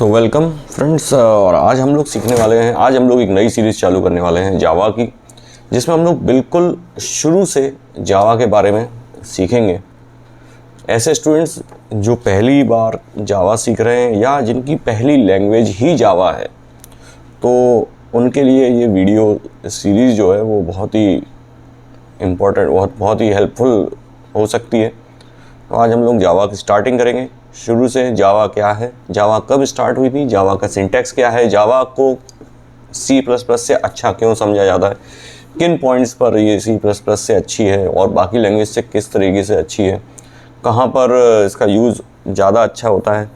So welcome friends, और आज हम लोग सीखने वाले हैं। आज हम लोग एक नई सीरीज़ चालू करने वाले हैं जावा की, जिसमें हम लोग बिल्कुल शुरू से जावा के बारे में सीखेंगे। ऐसे स्टूडेंट्स जो पहली बार जावा सीख रहे हैं या जिनकी पहली लैंग्वेज ही जावा है, तो उनके लिए ये वीडियो सीरीज़ जो है वो बहुत ही इम्पोर्टेंट, बहुत ही हेल्पफुल हो सकती है। तो आज हम लोग जावा की स्टार्टिंग करेंगे शुरू से। जावा क्या है, जावा कब स्टार्ट हुई थी, जावा का सिंटैक्स क्या है, जावा को C++ से अच्छा क्यों समझा जाता है, किन पॉइंट्स पर ये C++ से अच्छी है और बाकी लैंग्वेज से किस तरीके से अच्छी है, कहाँ पर इसका यूज़ ज़्यादा अच्छा होता है।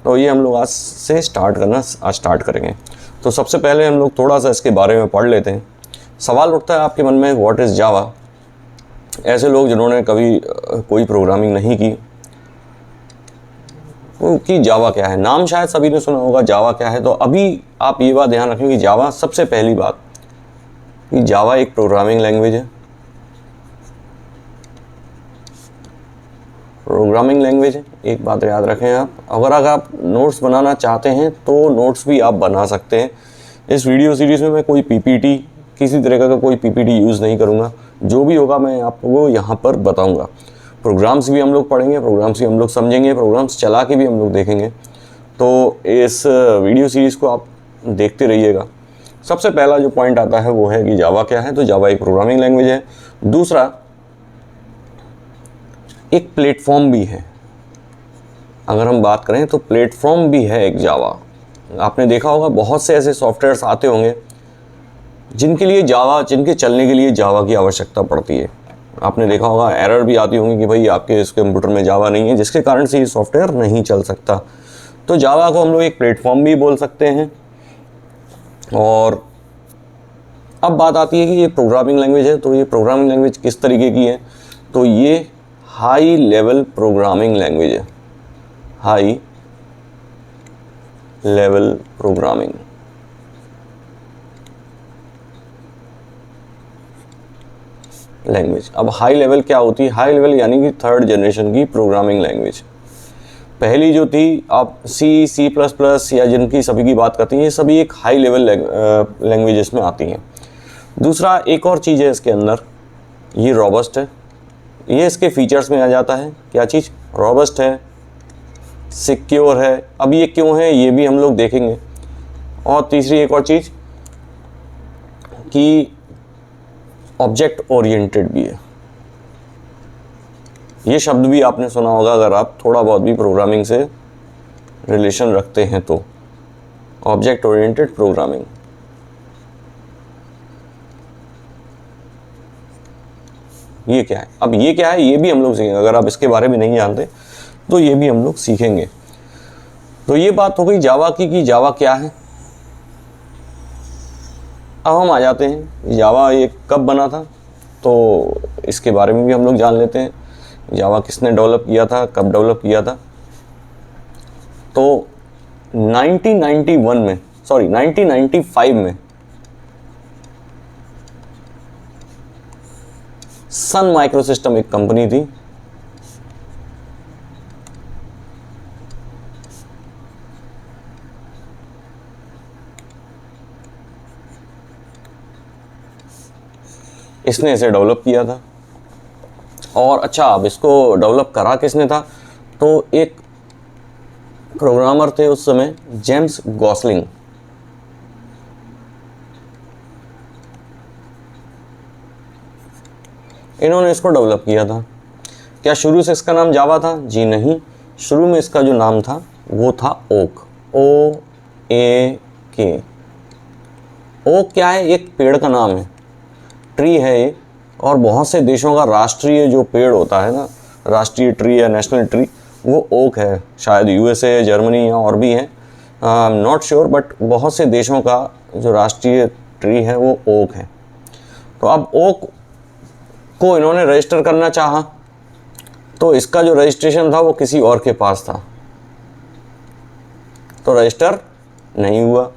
तो ये हम लोग आज से स्टार्ट करेंगे। तो सबसे पहले हम लोग थोड़ा सा इसके बारे में पढ़ लेते हैं। सवाल उठता है आपके मन में, व्हाट इज़ जावा। ऐसे लोग जिन्होंने कभी कोई प्रोग्रामिंग नहीं की, कि जावा क्या है। नाम शायद सभी ने सुना होगा जावा क्या है। तो अभी आप ये बात ध्यान रखें कि जावा, सबसे पहली बात कि जावा एक प्रोग्रामिंग लैंग्वेज है। प्रोग्रामिंग लैंग्वेज है, एक बात याद रखें आप। अगर आप नोट्स बनाना चाहते हैं तो नोट्स भी आप बना सकते हैं। इस वीडियो सीरीज़ में मैं कोई पीपीटी, किसी तरह का कोई पीपीटी यूज़ नहीं करूँगा। जो भी होगा मैं आपको यहाँ पर बताऊँगा। प्रोग्राम्स भी हम लोग पढ़ेंगे, प्रोग्राम्स भी हम लोग समझेंगे, प्रोग्राम्स चला के भी हम लोग देखेंगे। तो इस वीडियो सीरीज़ को आप देखते रहिएगा। सबसे पहला जो पॉइंट आता है वो है कि जावा क्या है। तो जावा एक प्रोग्रामिंग लैंग्वेज है। दूसरा, एक प्लेटफॉर्म भी है। अगर हम बात करें तो प्लेटफॉर्म भी है एक जावा। आपने देखा होगा बहुत से ऐसे सॉफ्टवेयर्स आते होंगे जिनके चलने के लिए जावा की आवश्यकता पड़ती है। आपने देखा होगा एरर भी आती होंगी कि भाई आपके इस कंप्यूटर में जावा नहीं है, जिसके कारण से ये सॉफ्टवेयर नहीं चल सकता। तो जावा को हम लोग एक प्लेटफॉर्म भी बोल सकते हैं। और अब बात आती है कि ये प्रोग्रामिंग लैंग्वेज है। तो ये प्रोग्रामिंग लैंग्वेज किस तरीके की है, तो ये हाई लेवल प्रोग्रामिंग लैंग्वेज है। High level programming language. अब हाई लेवल क्या होती है? हाई लेवल यानी कि थर्ड जनरेशन की प्रोग्रामिंग लैंग्वेज। पहली जो थी, आप C++ या जिनकी सभी की बात करते हैं, ये सभी एक हाई लेवल लैंग्वेजेस में आती हैं। दूसरा, एक और चीज़ है इसके अंदर, ये रॉबस्ट है। ये इसके फीचर्स में आ जाता है। क्या चीज़? रॉबस्ट है, सिक्योर है। अब ये क्यों है ये भी हम लोग देखेंगे। और तीसरी एक और चीज़ कि ऑब्जेक्ट ओरिएंटेड भी है। ये शब्द भी आपने सुना होगा अगर आप थोड़ा बहुत भी प्रोग्रामिंग से रिलेशन रखते हैं तो। ऑब्जेक्ट ओरिएंटेड प्रोग्रामिंग, ये क्या है? अब ये क्या है ये भी हम लोग सीखेंगे। अगर आप इसके बारे में नहीं जानते तो ये भी हम लोग सीखेंगे। तो ये बात हो गई जावा की कि जावा क्या है। अब हम आ जाते हैं जावा ये कब बना था, तो इसके बारे में भी हम लोग जान लेते हैं। जावा किसने डेवलप किया था, कब डेवलप किया था। तो 1995 में सन माइक्रोसिस्टम एक कंपनी थी। इसने इसे डेवलप किया था। और अच्छा, अब इसको डेवलप करा किसने था, तो एक प्रोग्रामर थे उस समय, जेम्स गॉसलिंग। इन्होंने इसको डेवलप किया था। क्या शुरू से इसका नाम जावा था? जी नहीं, शुरू में इसका जो नाम था वो था ओक। OAK। ओक क्या है? एक पेड़ का नाम है, ट्री है ये। और बहुत से देशों का राष्ट्रीय जो पेड़ होता है ना, राष्ट्रीय ट्री या नेशनल ट्री, वो ओक है। शायद USA, जर्मनी या और भी हैं, I am not sure, but बहुत से देशों का जो राष्ट्रीय ट्री है वो ओक है। तो अब ओक को इन्होंने रजिस्टर करना चाहा, तो इसका जो रजिस्ट्रेशन था वो किसी और के पास था, तो रजिस्टर नहीं हुआ।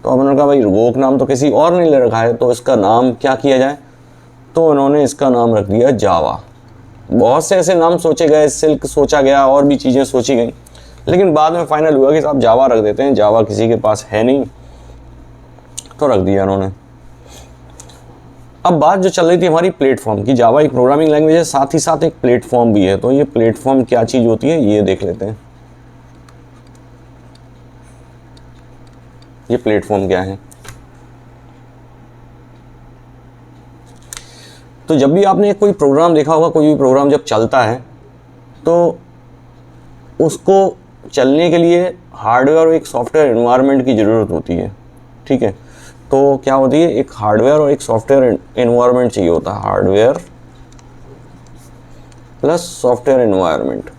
तो अब उन्होंने कहा भाई ओक नाम तो किसी और ने ले रखा है, तो इसका नाम क्या किया जाए। तो उन्होंने इसका नाम रख दिया जावा। बहुत से ऐसे नाम सोचे गए, सिल्क सोचा गया और भी चीज़ें सोची गई, लेकिन बाद में फाइनल हुआ कि साहब जावा रख देते हैं, जावा किसी के पास है नहीं तो रख दिया उन्होंने। अब बात जो चल रही थी हमारी प्लेटफॉर्म की, जावा एक प्रोग्रामिंग लैंग्वेज है, साथ ही साथ एक प्लेटफॉर्म भी है। तो ये प्लेटफॉर्म क्या चीज़ होती है ये देख लेते हैं। ये प्लेटफॉर्म क्या है? तो जब भी आपने कोई प्रोग्राम देखा होगा, कोई भी प्रोग्राम जब चलता है तो उसको चलने के लिए हार्डवेयर और एक सॉफ्टवेयर एनवायरनमेंट की ज़रूरत होती है, ठीक है। तो क्या होती है, एक हार्डवेयर और एक सॉफ्टवेयर एनवायरनमेंट चाहिए होता है, हार्डवेयर प्लस सॉफ्टवेयर एनवायरनमेंट।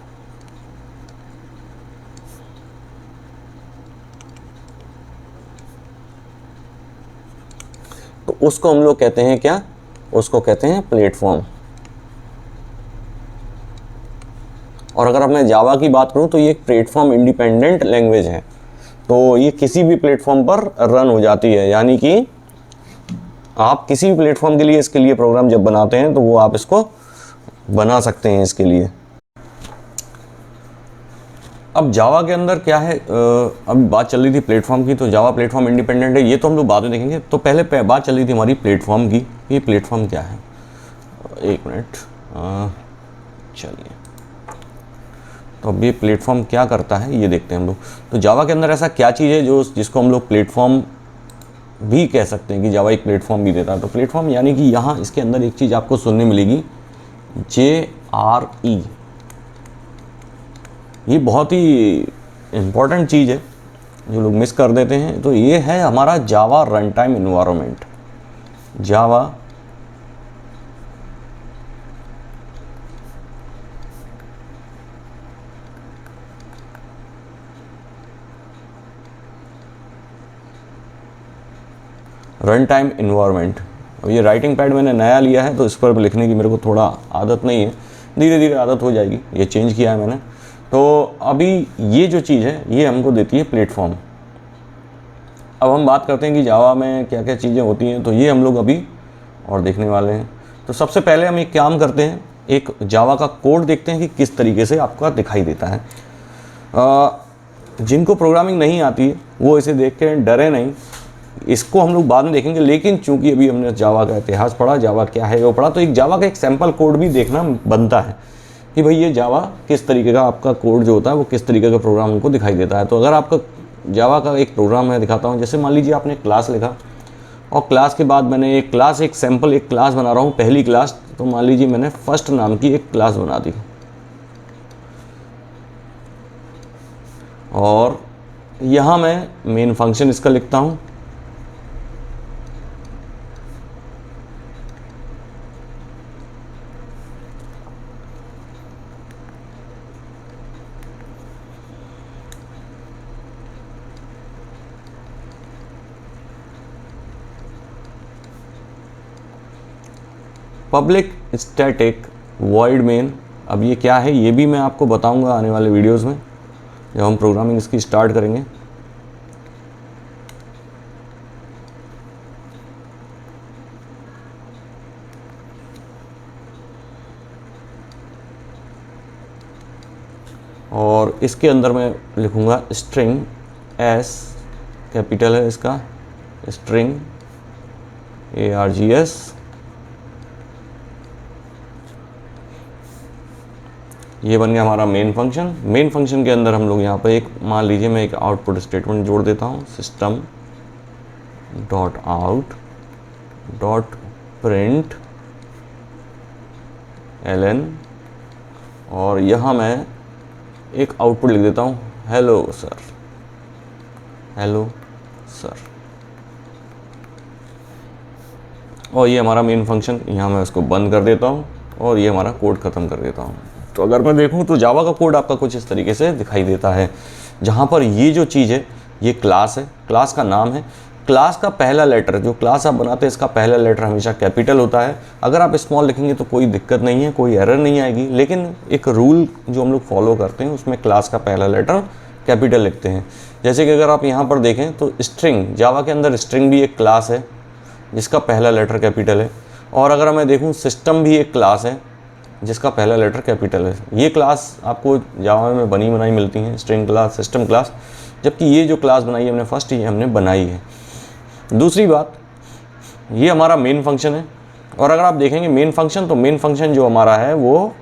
तो उसको हम लोग कहते हैं क्या, उसको कहते हैं प्लेटफॉर्म। और अगर अब मैं जावा की बात करूं तो ये एक प्लेटफॉर्म इंडिपेंडेंट लैंग्वेज है। तो ये किसी भी प्लेटफॉर्म पर रन हो जाती है, यानी कि आप किसी भी प्लेटफॉर्म के लिए इसके लिए प्रोग्राम जब बनाते हैं तो वो आप इसको बना सकते हैं इसके लिए। अब जावा के अंदर क्या है, अब बात चल रही थी प्लेटफॉर्म की, तो जावा प्लेटफॉर्म इंडिपेंडेंट है, ये तो हम लोग बाद में देखेंगे। तो पहले बात चल रही थी हमारी प्लेटफॉर्म की, ये प्लेटफॉर्म क्या है। एक मिनट, चलिए, तो अब ये प्लेटफॉर्म क्या करता है ये देखते हैं हम लोग। तो जावा के अंदर ऐसा क्या चीज़ है जो जिसको हम लोग प्लेटफॉर्म भी कह सकते हैं कि जावा एक प्लेटफॉर्म भी देता है। तो प्लेटफॉर्म यानी कि यहाँ इसके अंदर एक चीज़ आपको सुनने मिलेगी, JRE। ये बहुत ही इम्पॉर्टेंट चीज़ है जो लोग मिस कर देते हैं। तो ये है हमारा जावा रन टाइम इन्वायरमेंट। जावा रन टाइम इन्वायरमेंट। अब ये राइटिंग पैड मैंने नया लिया है तो इस पर लिखने की मेरे को थोड़ा आदत नहीं है, धीरे धीरे आदत हो जाएगी। ये चेंज किया है मैंने। तो अभी ये जो चीज़ है ये हमको देती है प्लेटफॉर्म। अब हम बात करते हैं कि जावा में क्या क्या चीज़ें होती हैं, तो ये हम लोग अभी और देखने वाले हैं। तो सबसे पहले हम एक काम करते हैं, एक जावा का कोड देखते हैं कि किस तरीके से आपका दिखाई देता है। जिनको प्रोग्रामिंग नहीं आती है वो इसे देख के डरे नहीं, इसको हम लोग बाद में देखेंगे। लेकिन चूंकि अभी हमने जावा का इतिहास पढ़ा, जावा क्या है वो पढ़ा, तो एक जावा का एक सैम्पल कोड भी देखना बनता है कि भाई ये जावा किस तरीके का आपका कोड जो होता है वो किस तरीके का प्रोग्राम हमको दिखाई देता है। तो अगर आपका जावा का एक प्रोग्राम मैं दिखाता हूँ, जैसे मान लीजिए आपने क्लास लिखा और क्लास के बाद मैंने एक क्लास, एक सैम्पल एक क्लास बना रहा हूँ, पहली क्लास। तो मान लीजिए मैंने फर्स्ट नाम की एक क्लास बना दी और यहाँ मैं मेन फंक्शन इसका लिखता हूँ। Public static void main. अब ये क्या है ये भी मैं आपको बताऊंगा आने वाले वीडियोस में जब हम प्रोग्रामिंग इसकी स्टार्ट करेंगे। और इसके अंदर मैं लिखूंगा स्ट्रिंग, एस कैपिटल है इसका, स्ट्रिंग ARGS। ये बन गया हमारा मेन फंक्शन। मेन फंक्शन के अंदर हम लोग यहाँ पर एक, मान लीजिए मैं एक आउटपुट स्टेटमेंट जोड़ देता हूँ, system dot out dot print LN, और यहाँ मैं एक आउटपुट लिख देता हूँ हेलो सर, हेलो सर। और ये हमारा मेन फंक्शन, यहाँ मैं उसको बंद कर देता हूँ और ये हमारा कोड ख़त्म कर देता हूँ। तो अगर मैं देखूँ तो जावा का कोड आपका कुछ इस तरीके से दिखाई देता है, जहाँ पर ये जो चीज़ है ये क्लास है, क्लास का नाम है। क्लास का पहला लेटर, जो क्लास आप बनाते हैं इसका पहला लेटर हमेशा कैपिटल होता है। अगर आप स्मॉल लिखेंगे तो कोई दिक्कत नहीं है, कोई एरर नहीं आएगी। लेकिन एक रूल जो हम लोग फॉलो करते हैं उसमें क्लास का पहला लेटर कैपिटल लिखते हैं। जैसे कि अगर आप यहाँ पर देखें तो स्ट्रिंग, जावा के अंदर स्ट्रिंग भी एक क्लास है जिसका पहला लेटर कैपिटल है। और अगर मैं देखूँ सिस्टम भी एक क्लास है जिसका पहला लेटर कैपिटल है। ये क्लास आपको जावा में बनी बनाई मिलती हैं, स्ट्रिंग क्लास, सिस्टम क्लास, जबकि ये जो क्लास बनाई है हमने फर्स्ट, ये हमने बनाई है। दूसरी बात, ये हमारा मेन फंक्शन है, और अगर आप देखेंगे मेन फंक्शन, तो मेन फंक्शन जो हमारा है वो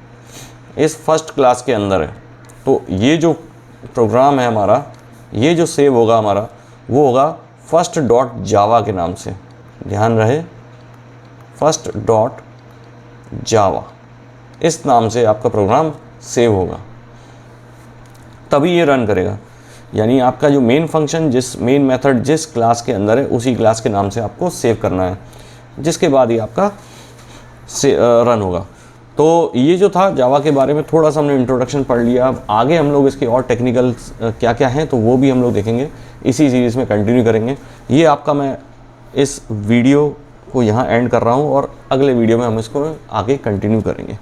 इस फर्स्ट क्लास के अंदर है। तो ये जो प्रोग्राम है हमारा, ये जो सेव होगा हमारा, वो होगा फर्स्ट डॉट जावा के नाम से। ध्यान रहे, फर्स्ट डॉट जावा, इस नाम से आपका प्रोग्राम सेव होगा, तभी ये रन करेगा। यानी आपका जो मेन फंक्शन, जिस मेन मेथड जिस क्लास के अंदर है, उसी क्लास के नाम से आपको सेव करना है, जिसके बाद ही आपका रन होगा। तो ये जो था जावा के बारे में थोड़ा सा हमने इंट्रोडक्शन पढ़ लिया। अब आगे हम लोग इसके और टेक्निकल क्या क्या हैं तो वो भी हम लोग देखेंगे, इसी सीरीज़ में कंटिन्यू करेंगे। ये आपका मैं इस वीडियो को यहाँ एंड कर रहा हूँ, और अगले वीडियो में हम इसको आगे कंटिन्यू करेंगे।